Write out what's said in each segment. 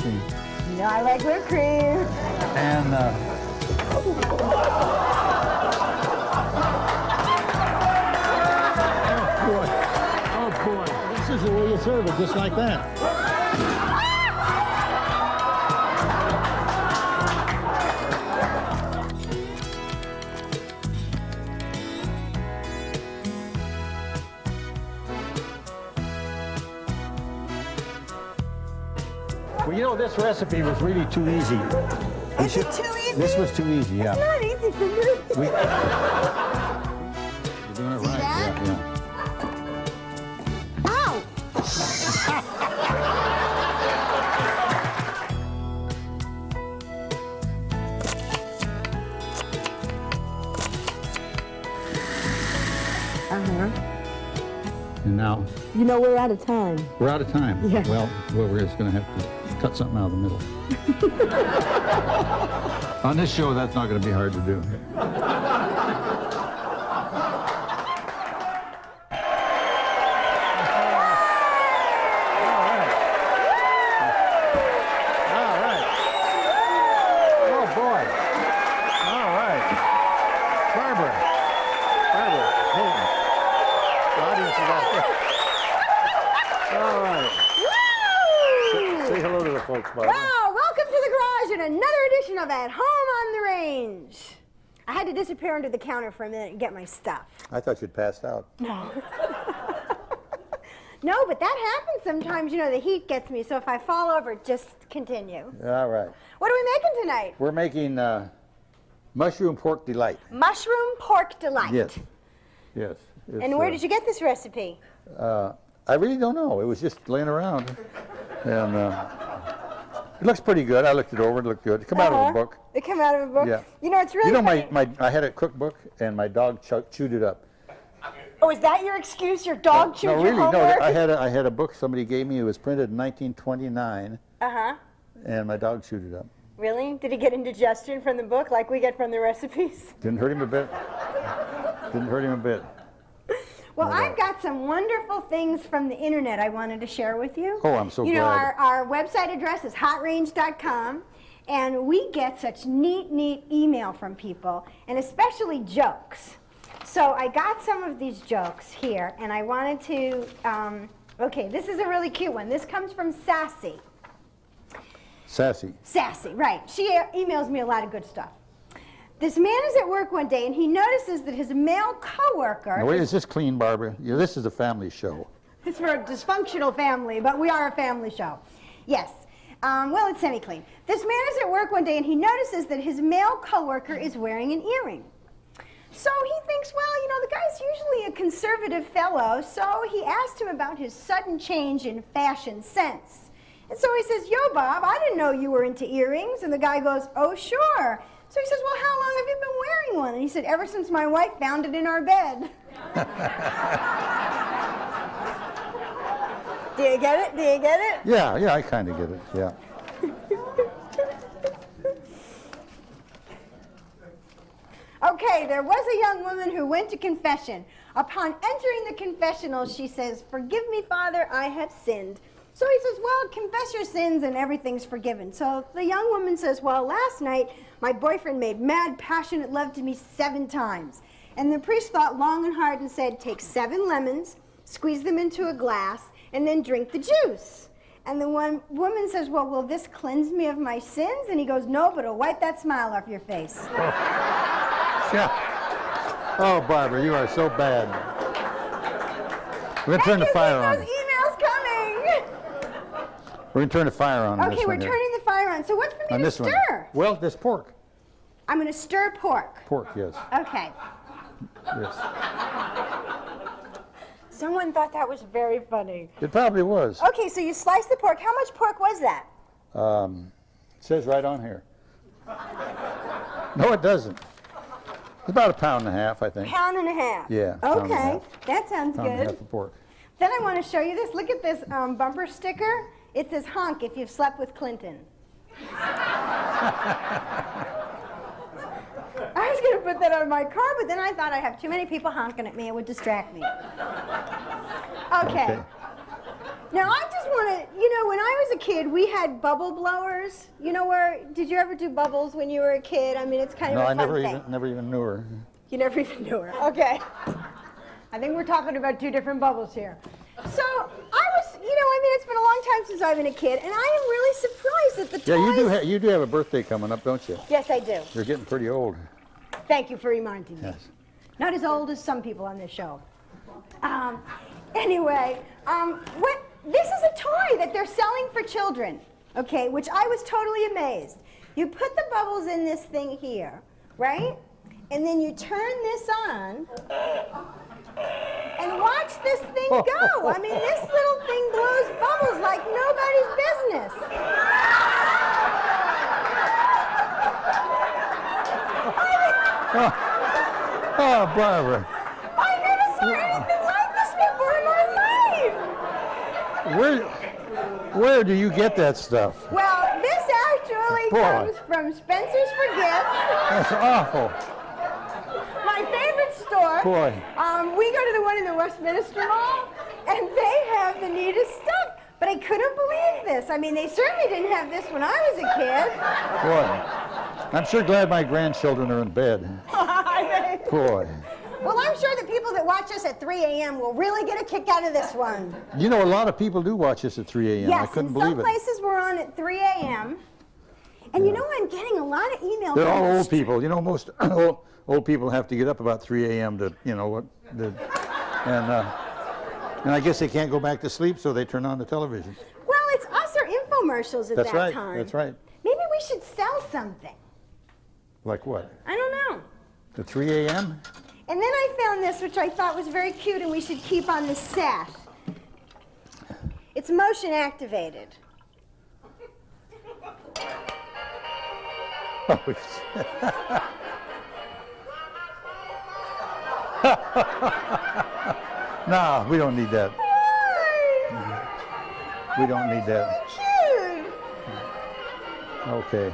cream. No, I like whipped cream. And oh boy, this is the way you serve it, just like that. Well, you know, this recipe was really too easy. Is it too easy? This was too easy, yeah. It's not easy for me. You're doing it right. that? Yeah. Ow! And now You know, we're out of time. we're out of time. Yeah. Well, we're just going to have to cut something out of the middle. On this show, that's not going to be hard to do. All right. Oh, boy. All right. Barbara, hold on. The audience is out there. All right. Say hello to the folks, Barbara. Wow, welcome to the garage and another edition of At Home on the Range. I had to disappear under the counter for a minute and get my stuff. I thought you'd passed out. No. No, but that happens sometimes. You know, the heat gets me, so if I fall over, just continue. All right. What are we making tonight? We're making mushroom pork delight. Mushroom pork delight. Yes. Yes. And where did you get this recipe? I really don't know. It was just laying around. And it looks pretty good. I looked it over. It looked good. It came out of a book. It came out of a book? Yeah. You know, it's really funny. I had a cookbook, and my dog chewed it up. Oh, is that your excuse? Your dog chewed No, your really, no. homework? I had a book somebody gave me. It was printed in 1929, Uh-huh. and my dog chewed it up. Really? Did he get indigestion from the book like we get from the recipes? Didn't hurt him a bit. Didn't hurt him a bit. Well, I've got some wonderful things from the internet I wanted to share with you. Oh, I'm so glad. You know, our website address is hotrange.com, and we get such neat email from people, and especially jokes. So I got some of these jokes here, and I wanted to, okay, this is a really cute one. This comes from Sassy. Sassy. Sassy, right. She emails me a lot of good stuff. This man is at work one day, and he notices that his male coworker. Now, wait, is this clean, Barbara? Yeah, this is a family show. It's for a dysfunctional family, but we are a family show. Yes. Well, it's semi-clean. This man is at work one day, and he notices that his male coworker is wearing an earring. So he thinks, well, you know, the guy's usually a conservative fellow, so he asked him about his sudden change in fashion sense. And so he says, yo, Bob, I didn't know you were into earrings. And the guy goes, oh, sure. So he says, well, how long have you been wearing one? And he said, ever since my wife found it in our bed. Do you get it? Do you get it? Yeah, I kind of get it, yeah. Okay, there was a young woman who went to confession. Upon entering the confessional, she says, forgive me, Father, I have sinned. So he says, well, confess your sins and everything's forgiven. So the young woman says, well, last night my boyfriend made mad, passionate love to me 7 times. And the priest thought long and hard and said, take 7 lemons, squeeze them into a glass, and then drink the juice. And the one woman says, well, will this cleanse me of my sins? And he goes, no, but it'll wipe that smile off your face. Yeah. Oh, Barbara, you are so bad. We're going to turn the fire on. Those emails coming. We're going to turn the fire on. Okay, we're turning the fire on. So what's for me to stir? Well, this pork. I'm going to stir pork. Pork, yes. Okay. Yes. Someone thought that was very funny. It probably was. Okay, so you sliced the pork. How much pork was that? It says right on here. No, it doesn't. It's about 1.5 pounds, I think. 1.5 pounds? Yeah. Okay, that sounds Pound and a good. half of pork. Then I want to show you this. Look at this bumper sticker. It says, honk if you've slept with Clinton. I was going to put that on my car, but then I thought I'd have too many people honking at me. It would distract me. Okay. Now, I just want to, you know, when I was a kid, we had bubble blowers. You know where, did you ever do bubbles when you were a kid? I mean, it's kind of a fun thing. never even knew her. You never even knew her. Okay. I think we're talking about two different bubbles here. So, I was, you know, I mean, it's been a long time since I've been a kid, and I am really surprised at the toys. Yeah, you do have a birthday coming up, don't you? Yes, I do. You're getting pretty old. Thank you for reminding me. Yes. Not as old as some people on this show. Anyway, this is a toy that they're selling for children, okay, which I was totally amazed. You put the bubbles in this thing here, right? And then you turn this on and watch this thing go. I mean, this little thing blows bubbles like nobody's business. Oh, Barbara. I never saw anything like this before in my life. Where do you get that stuff? Well, this actually comes from Spencer's for Gifts. That's awful. My favorite store. Boy. We go to the one in the Westminster Mall, and they have the neatest stuff. But I couldn't believe this. I mean, they certainly didn't have this when I was a kid. Boy, I'm sure glad my grandchildren are in bed. Boy. Well, I'm sure the people that watch us at 3 a.m. will really get a kick out of this one. You know, a lot of people do watch us at 3 a.m. Yes, I couldn't believe it. some places we're on at 3 a.m. And you know, I'm getting a lot of emails. They're all old people. You know, most old people have to get up about 3 a.m. to, you know, and I guess they can't go back to sleep, so they turn on the television. Well, it's us or infomercials at that time. That's right. Maybe we should sell something. Like what? I don't know. At 3 a.m.? And then I found this, which I thought was very cute, and we should keep on the set. It's motion activated. No, we don't need that. Hi. We don't need that. Cute. Okay.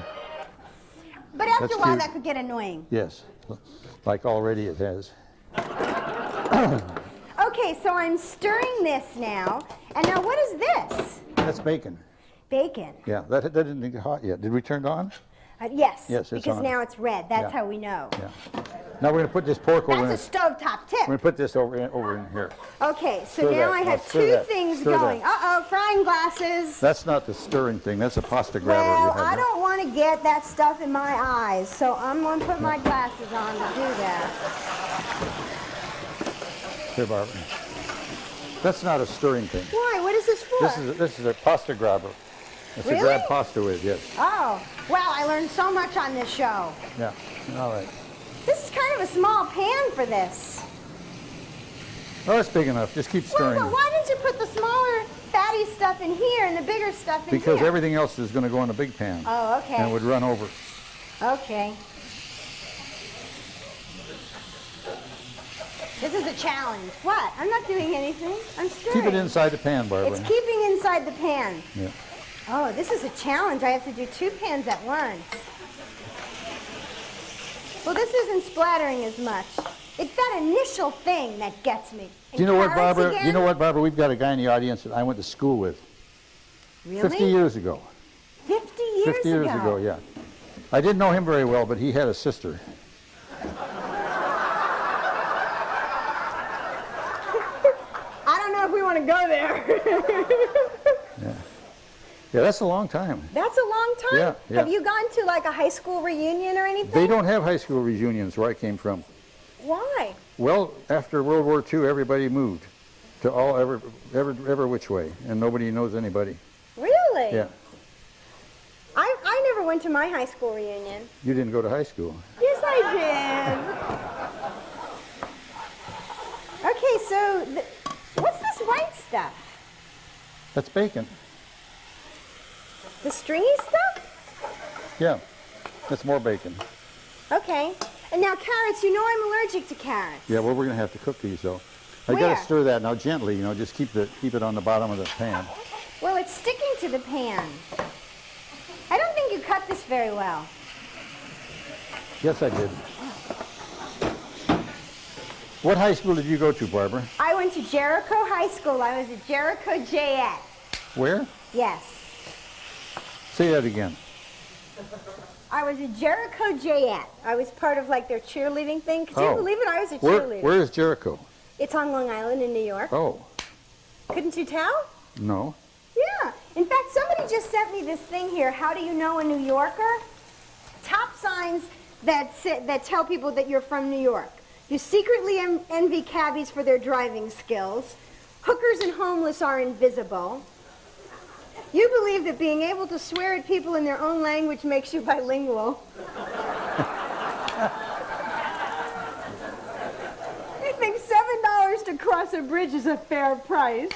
But after That's a while, cute. that could get annoying. Yes. Like already it has. Okay, so I'm stirring this now. And now what is this? That's bacon. Bacon. Yeah, that didn't get hot yet. Did we turn it on? Yes, Yes, it's because on. now it's red. That's Yeah. how we know. Yeah. Now we're going to put this pork over in. That's a stovetop tip. We're going to put this over in here. Okay, so Stir now that. I Now have stir two that. things Stir that. going. Uh-oh, frying glasses. That's not the stirring thing. That's a pasta grabber. Well, you have I there. don't want to get that stuff in my eyes, so I'm going to put my glasses on to do that. Here, Barbara. That's not a stirring thing. Why? What is this for? This is a pasta grabber. It's Really? to grab pasta with, yes. Oh, wow, I learned so much on this show. Yeah. All right. This is kind of a small pan for this. Oh, it's big enough. Just keep stirring. Well, but why didn't you put the smaller, fatty stuff in here and the bigger stuff in Because here? everything else is going to go in a big pan. Oh, okay. And it would run over. Okay. This is a challenge. What? I'm not doing anything. I'm stirring. Keep it inside the pan, Barbara. It's keeping inside the pan. Yeah. Oh, this is a challenge. I have to do two pans at once. Well, this isn't splattering as much. It's that initial thing that gets me. And Do you know what, carrots Barbara? again? You know what, Barbara? We've got a guy in the audience that I went to school with Really? 50 years ago. 50 years 50 years ago, yeah. I didn't know him very well, but he had a sister. I don't know if we want to go there. Yeah. Yeah, that's a long time. That's a long time. Yeah, yeah. Have you gone to like a high school reunion or anything? They don't have high school reunions where I came from. Why? Well, after World War II, everybody moved to every which way, and nobody knows anybody. Really? Yeah. I never went to my high school reunion. You didn't go to high school. Yes, I did. Okay, so what's this white stuff? That's bacon. The stringy stuff? Yeah. That's more bacon. Okay. And now carrots, you know I'm allergic to carrots. Yeah, well, we're going to have to cook these, though. I got Where? to stir that now gently, you know, just keep it on the bottom of the pan. Well, it's sticking to the pan. I don't think you cut this very well. Yes, I did. What high school did you go to, Barbara? I went to Jericho High School. I was a Jericho Jayette. Where? Yes. Say that again. I was a Jericho Jayette. I was part of like their cheerleading thing. Could you believe it? I was a cheerleader. Where is Jericho? It's on Long Island in New York. Oh, Couldn't you tell? no. Yeah. In fact, somebody just sent me this thing here. How do you know a New Yorker? Top signs that tell people that you're from New York. You secretly envy cabbies for their driving skills. Hookers and homeless are invisible. You believe that being able to swear at people in their own language makes you bilingual. You think $7 to cross a bridge is a fair price.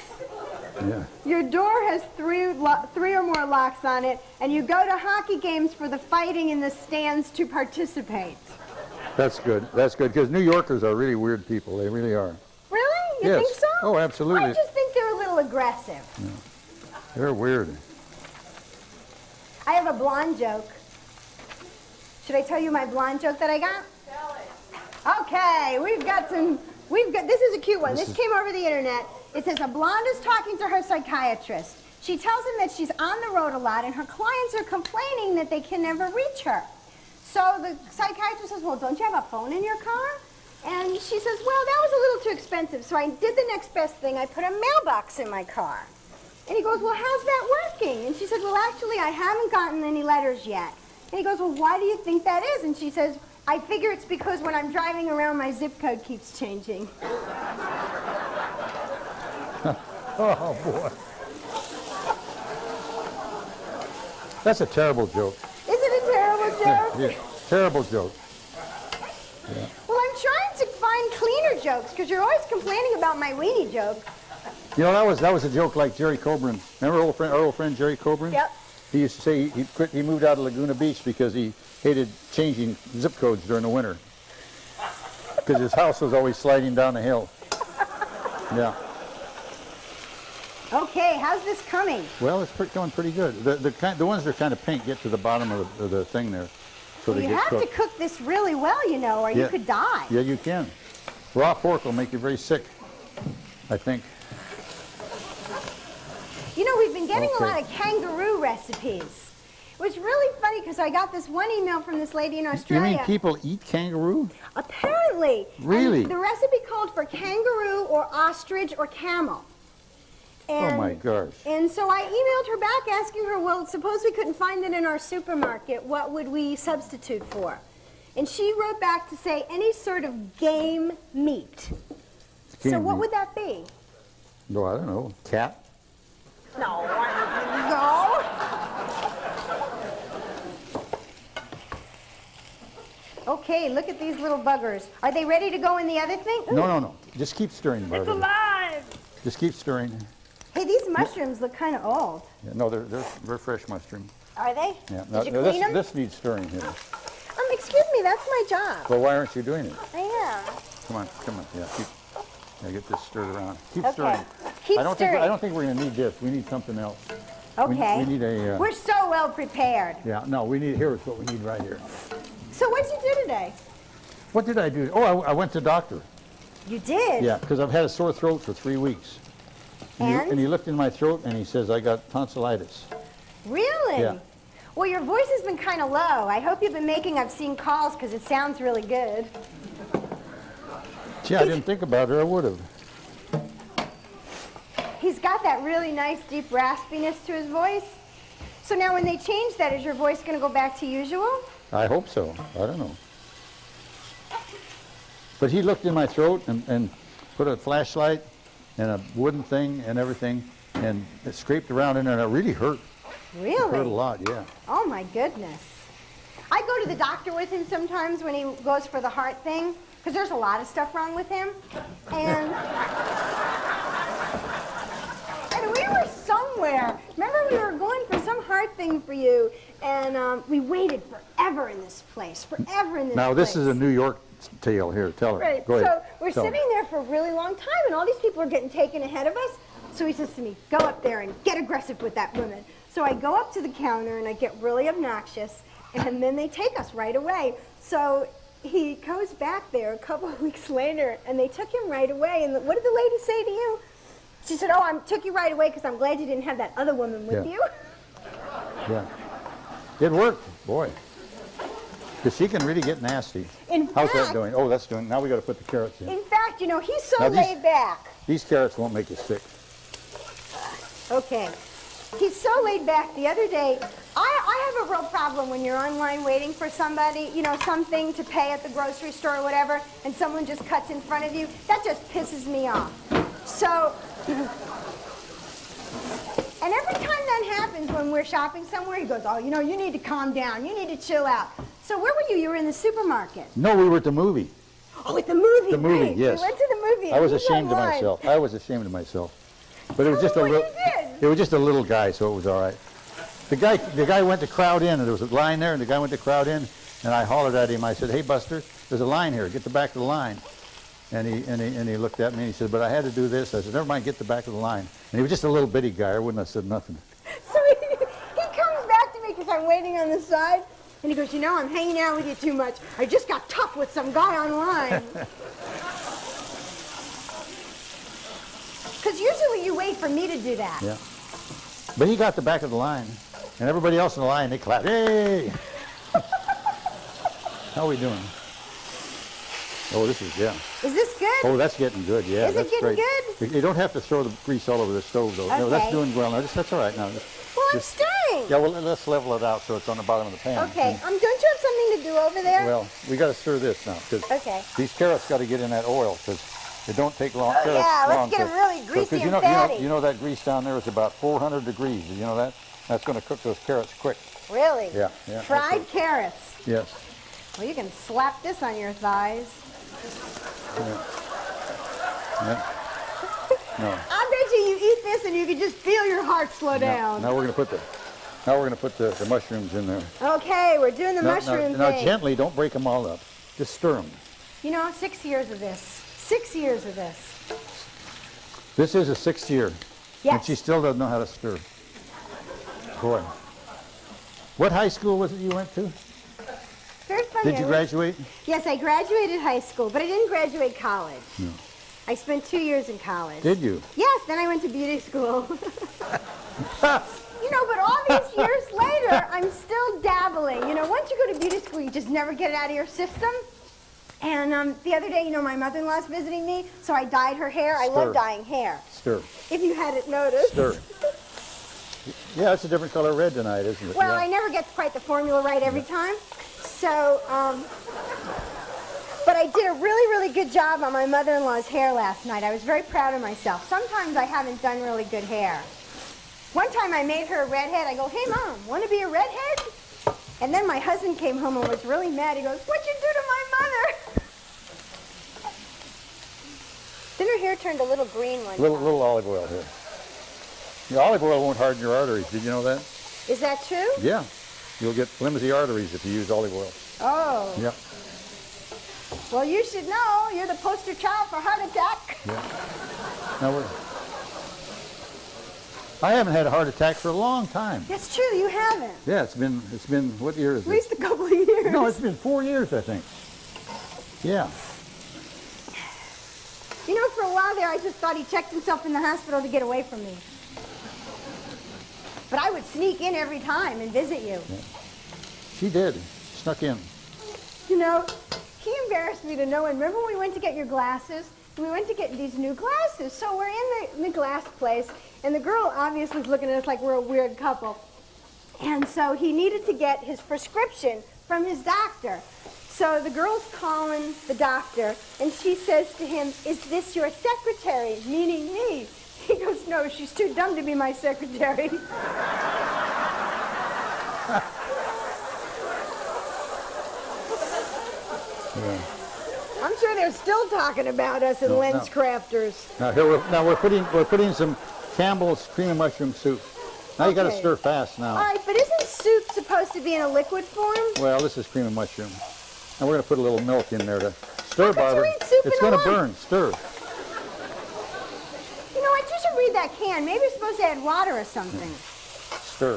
Yeah. Your door has three or more locks on it, and you go to hockey games for the fighting in the stands to participate. That's good. That's good, because New Yorkers are really weird people. They really are. Really? You Yes. think so? Oh, absolutely. I just think they're a little aggressive. They're weird. I have a blonde joke. Should I tell you my blonde joke that I got? Tell it. Okay, this is a cute one. This is- came over the internet. It says a blonde is talking to her psychiatrist. She tells him that she's on the road a lot and her clients are complaining that they can never reach her. So the psychiatrist says, well, don't you have a phone in your car? And she says, well, that was a little too expensive, so I did the next best thing. I put a mailbox in my car. And he goes, well, how's that working? And she said, well, actually, I haven't gotten any letters yet. And he goes, well, why do you think that is? And she says, I figure it's because when I'm driving around, my zip code keeps changing. Oh, boy. That's a terrible joke. Is it a terrible joke? Yeah, terrible joke. Well, I'm trying to find cleaner jokes because you're always complaining about my weenie joke. You know, that was a joke like Jerry Coburn. Remember our old friend Jerry Coburn? Yep. He used to say he moved out of Laguna Beach because he hated changing zip codes during the winter. Because his house was always sliding down the hill. Yeah. Okay, how's this coming? Well, it's going pretty good. The ones that are kind of pink get to the bottom of the thing there. So Well, they you get have cooked. to cook this really well, you know, or you Yeah. could die. Yeah, you can. Raw pork will make you very sick, I think. You know, we've been getting Okay. a lot of kangaroo recipes. It was really funny because I got this one email from this lady in You Australia. mean people eat kangaroo? Apparently. Really? And the recipe called for kangaroo or ostrich or camel. And, Oh my gosh. And so I emailed her back asking her, well, suppose we couldn't find it in our supermarket, what would we substitute for? And she wrote back to say any sort of game meat. So Game what meat. would that be? No, I don't know. Cat? No. Okay, look at these little buggers. Are they ready to go in the other thing? Ooh. No. Just keep stirring, It's Barbara. alive. Just keep stirring. Hey, these mushrooms look kind of old. Yeah, no, they're fresh mushroom. Are they? Yeah. Did you clean them? This needs stirring here. Excuse me, that's my job. Well, why aren't you doing it? I am. Come on. Yeah, get this stirred around. Keep Okay. stirring. Keep I don't stirring. think we're gonna need this. We need something else. Okay. We need a. We're so well prepared. Yeah. No, here's what we need right here. So what did you do today? What did I do? Oh, I went to the doctor. You did? Yeah, because I've had a sore throat for 3 weeks. And? He looked in my throat and he says I got tonsillitis. Really? Yeah. Well, your voice has been kind of low. I hope you've been making obscene calls because it sounds really good. Gee, I didn't think about it. I would have. He's got that really nice deep raspiness to his voice. So now when they change that, is your voice going to go back to usual? I hope so. I don't know. But he looked in my throat and put a flashlight and a wooden thing and everything and it scraped around in there and it really hurt. It hurt a Really? lot, yeah. Oh my goodness. I go to the doctor with him sometimes when he goes for the heart thing because there's a lot of stuff wrong with him. And we were somewhere. Remember we were going for some heart thing for you and we waited forever in this place, forever in this Now place. this is a New York tale here. Tell her. Right. Go ahead. So we're Tell her. sitting there for a really long time, and all these people are getting taken ahead of us. So he says to me, "Go up there and get aggressive with that woman." So I go up to the counter and I get really obnoxious, and then they take us right away. So he goes back there a couple of weeks later, and they took him right away. And what did the lady say to you? She said, oh, I took you right away because I'm glad you didn't have that other woman with Yeah. you. Yeah. It worked, boy. Because she can really get nasty. In How's that fact- doing? Oh, that's doing. Now we got to put the carrots in. In fact, you know, he's so Now these- laid back. These carrots won't make you sick. Okay. He's so laid back. The other day, I have a real problem when you're online waiting for somebody, you know, something to pay at the grocery store or whatever, and someone just cuts in front of you. That just pisses me off. So, and every time that happens when we're shopping somewhere, he goes, oh, you know, you need to calm down. You need to chill out. So where were you? You were in the supermarket. No, we were at the movie. Oh, at the movie. The movie, right. yes. We went to the movie. I was and he ashamed of online. myself. I was ashamed of myself. But it was just a Well, little. you did. It was just a little guy, so it was all right. The guy went to crowd in, and there was a line there, and the guy went to crowd in, and I hollered at him. I said, "Hey, Buster, there's a line here. Get the back of the line." And he looked at me and he said, "But I had to do this." I said, "Never mind. Get the back of the line." And he was just a little bitty guy. I wouldn't have said nothing. So he comes back to me because I'm waiting on the side, and he goes, you know, I'm hanging out with you too much. I just got tough with some guy online. Because usually you wait for me to do that. Yeah. But he got the back of the line, and everybody else in the line, they clapped. Hey! How are we doing? Oh, this is, yeah. Is this good? Oh, that's getting good, yeah. Is it that's getting great. good? You don't have to throw the grease all over the stove, though. No, that's Okay. doing well. No, that's all right now. Well, I'm stirring. Yeah, well, let's level it out so it's on the bottom of the pan. Okay. Don't you have something to do over there? Well, we got to stir this now, because Okay. these carrots got to get in that oil, because it don't take long. Oh, carrots yeah, let's long get 'em to- really so- greasy 'cause and fatty. You know that grease down there is about 400 degrees. You know that? That's going to cook those carrots quick. Really? Yeah, yeah. Fried carrots. Yes. Well, you can slap this on your thighs. Yeah. No. I bet you eat this and you can just feel your heart slow down. Now we're going to put the mushrooms in there. Okay, we're doing the Now, mushroom now thing. gently, don't break them all up. Just stir them. You know, 6 years of this. 6 years of this. This is a 6th year. Yes. And she still doesn't know how to stir. Boy. What high school was it you went to? Very funny. Did you graduate? Yes, I graduated high school, but I didn't graduate college. No. I spent 2 years in college. Did you? Yes, then I went to beauty school. You know, but all these years later, I'm still dabbling. You know, once you go to beauty school, you just never get it out of your system. And the other day, you know, my mother-in-law's visiting me, so I dyed her hair. I love Stir. dyeing hair, Stir. if you hadn't noticed. Stir. Yeah, it's a different color red tonight, isn't it? Well, yeah. I never get quite the formula right every time. So, but I did a really, really good job on my mother-in-law's hair last night. I was very proud of myself. Sometimes I haven't done really good hair. One time I made her a redhead. I go, hey, Mom, want to be a redhead? And then my husband came home and was really mad. He goes, what'd you do to my mother? Then her hair turned a little green one time. Little olive oil here. The olive oil won't harden your arteries. Did you know that? Is that true? Yeah. You'll get flimsy arteries if you use olive oil. Oh. Yeah. Well, you should know. You're the poster child for heart attack. Yeah. Now I haven't had a heart attack for a long time. That's true. You haven't. Yeah, it's been what year is At it? least a couple of years. No, it's been 4 years, I think. Yeah. You know, for a while there, I just thought he checked himself in the hospital to get away from me. But I would sneak in every time and visit you. She did. Snuck in. You know, he embarrassed me to no end. Remember when we went to get your glasses? We went to get these new glasses. So we're in the glass place, and the girl obviously is looking at us like we're a weird couple. And so he needed to get his prescription from his doctor. So the girl's calling the doctor, and she says to him, is this your secretary, meaning me? He goes, no, she's too dumb to be my secretary. Yeah. I'm sure they're still talking about us in No, lens no. crafters. Now here we're putting some Campbell's cream and mushroom soup. Now you got to Okay. stir fast now. All right, but isn't soup supposed to be in a liquid form? Well, this is cream and mushroom. And we're going to put a little milk in there to stir, How could you Barbara. eat soup It's in a going to lump? burn. Stir. You know what? You should read that can. Maybe you're supposed to add water or something. Stir.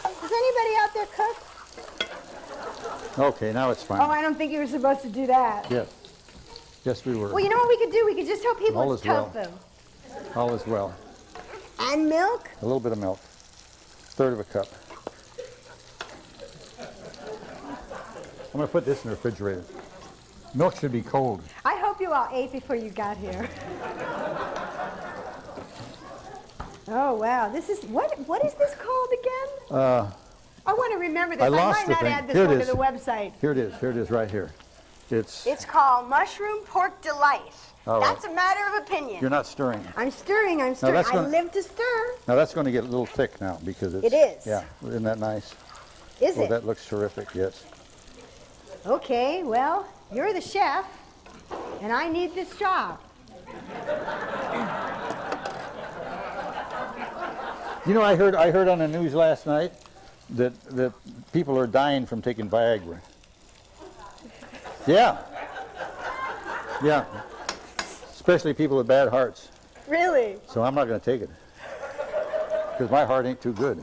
Does anybody out there cook? Okay, now it's fine. Oh, I don't think you were supposed to do that. Yes. Yes, we were. Well, you know what we could do? We could just tell people All it's is well. tofu. All is well. And milk? A little bit of milk. Third of a cup. I'm going to put this in the refrigerator. Milk should be cold. I hope you all ate before you got here. Oh, wow. This is, what is this called again? I want to remember this. I I lost might the not thing. add this Here it one to is. the website. Here it is right here. It's called Mushroom Pork Delight. All right. That's a matter of opinion. You're not stirring. I'm stirring, I'm stirring. that's I gonna- live to stir. Now that's going to get a little thick now because it's... It is. Yeah, isn't that nice? Is Oh, it? that looks terrific, yes. Okay, well, you're the chef, and I need this job. You know, I heard on the news last night that people are dying from taking Viagra. Yeah. Yeah. Especially people with bad hearts. Really? So I'm not going to take it because my heart ain't too good.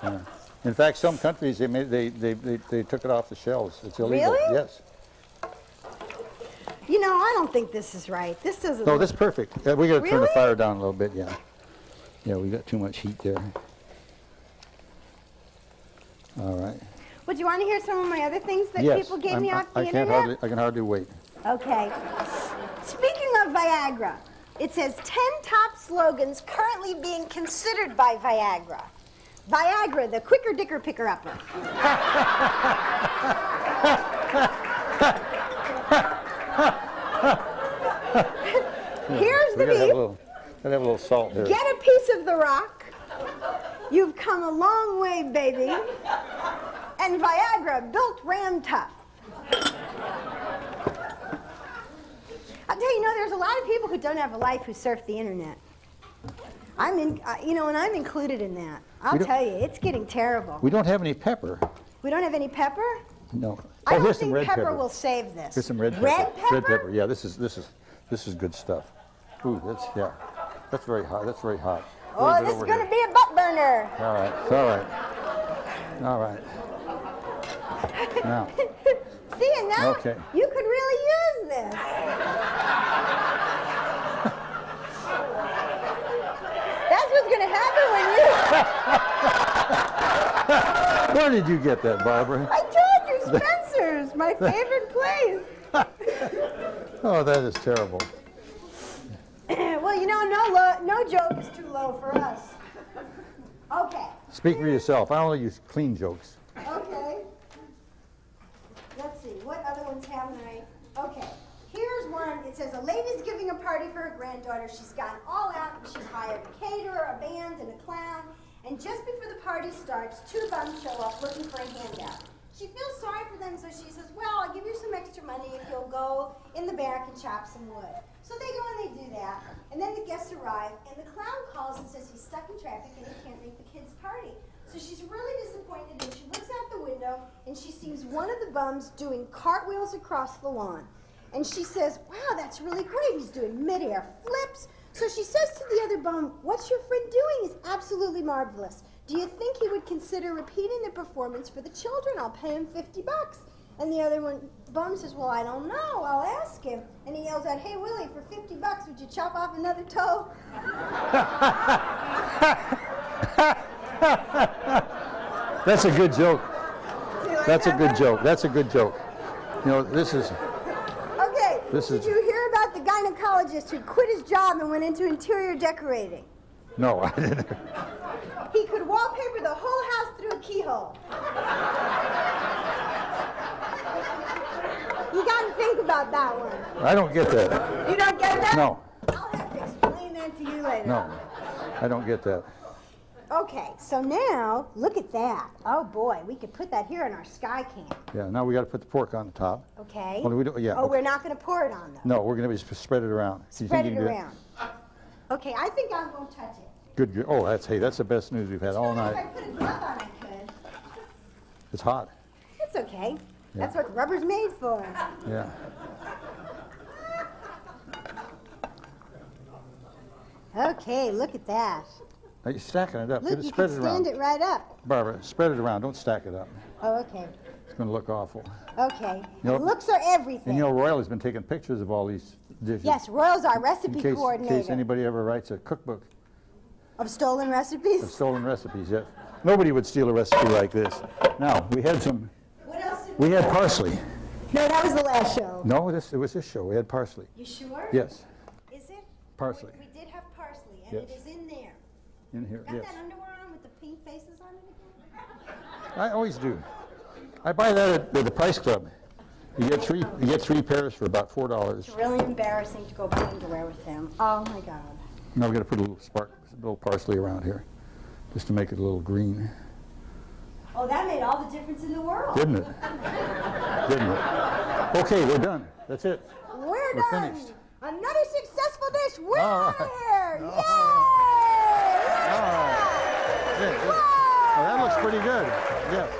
Yeah. In fact, some countries they took it off the shelves. It's illegal. Really? Yes. You know, I don't think this is right. This doesn't. No, look- this is perfect. We got to turn the Really? fire down a little bit. Yeah. Yeah, we got too much heat there. All right. Would you want to hear some of my other things that Yes. people gave me off the I internet? can hardly wait. Okay. Speaking of Viagra, it says 10 top slogans currently being considered by Viagra. Viagra, the quicker dicker picker upper. Here's We the gotta have a beef. little, gotta have a little salt there. Get a piece of the rock. You've come a long way, baby. And Viagra, built ram tough. I'll tell you, there's a lot of people who don't have a life who surf the internet. And I'm included in that. I'll tell you, it's getting terrible. We don't have any pepper. We don't have any pepper? No. I don't here's some think red pepper pepper. will save this. Here's some red pepper. Red pepper? Red pepper. Yeah, this is good stuff. Ooh, that's very hot. That's very hot. A Oh, little bit this is over going to here. be a butt burner. All right. It's all right. All right. Now. See, and now Okay. you could really use this. That's what's going to happen when you... Where did you get that, Barbara? I told you, Spencer's, my favorite place. Oh, that is terrible. Well, no joke is too low for us. Okay. Speak for yourself. I only use clean jokes. Okay. Let's see, what other ones haven't I? Okay, here's one. It says, a lady's giving a party for her granddaughter. She's gone all out. She's hired a caterer, a band, and a clown. And just before the party starts, 2 bums show up looking for a handout. She feels sorry for them, so she says, well, I'll give you some extra money if you'll go in the back and chop some wood. So they go and they do that, and then the guests arrive, and the clown calls and says he's stuck in traffic and he can't make the kids' party. So she's really disappointed, and she looks out the window, and she sees one of the bums doing cartwheels across the lawn. And she says, wow, that's really great. He's doing midair flips. So she says to the other bum, what's your friend doing? He's absolutely marvelous. Do you think he would consider repeating the performance for the children? I'll pay him $50. And the other bum says, well, I don't know. I'll ask him. And he yells out, hey, Willie, for $50, would you chop off another toe? That's a good joke. Do you like That's a that good one? joke. That's a good joke. This is... Okay, This did is- you hear about the gynecologist who quit his job and went into interior decorating? No, I didn't. He could wallpaper the whole house through a keyhole. You gotta think about that one. I don't get that. You don't get that? No, I'll have to explain that to you later. no. I don't get that. Okay, so now, look at that. Oh boy, we could put that here in our sky can. Yeah, now we got to put the pork on the top. Okay? Well, we don't, yeah. Oh, okay. we're not gonna pour it on though. No, we're going to be spread it around. Do you Spread think it you can do around. Okay, I think I won't touch it. Good, good. Oh, that's the best news we've had all If I night. put a glove on, I could. It's hot. It's okay. That's what rubber's made for. Yeah. Okay, look at that. Now you're stacking it up. Look, Good, you spread can it around. stand it right up. Barbara, spread it around. Don't stack it up. Oh, okay. It's going to look awful. Okay. You know- And looks are everything. And Royal has been taking pictures of all these dishes. Yes, Royal's our In recipe case coordinator anybody ever writes a cookbook of stolen recipes. of stolen recipes, yes. Nobody would steal a recipe like this. Now, we had What else did we had parsley. No, that was the last show. No, it was this show. We had parsley. You sure? Yes, Is it? parsley. We did have parsley, and Yes. it is in there. In here, Got yes. that underwear on with the pink faces on it again? I always do. I buy that at the Price Club. You get three pairs for about $4. It's really embarrassing to go buy underwear with them. Oh my God. Now we're going to put a little parsley around here, just to make it a little green. Oh, that made all the difference in the world. Didn't it? Didn't it? Okay, we're done. That's it. We're We're done. finished. Another successful dish. We're All out of right. here. All Yay! All right. Yeah, yeah. Well, that looks pretty good. Yes.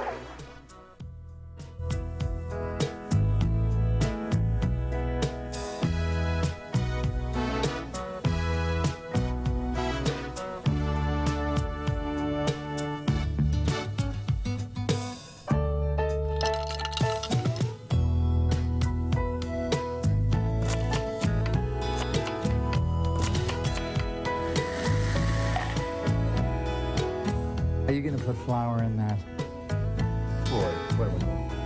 Are you going to put flour in that? Boy, wait a minute.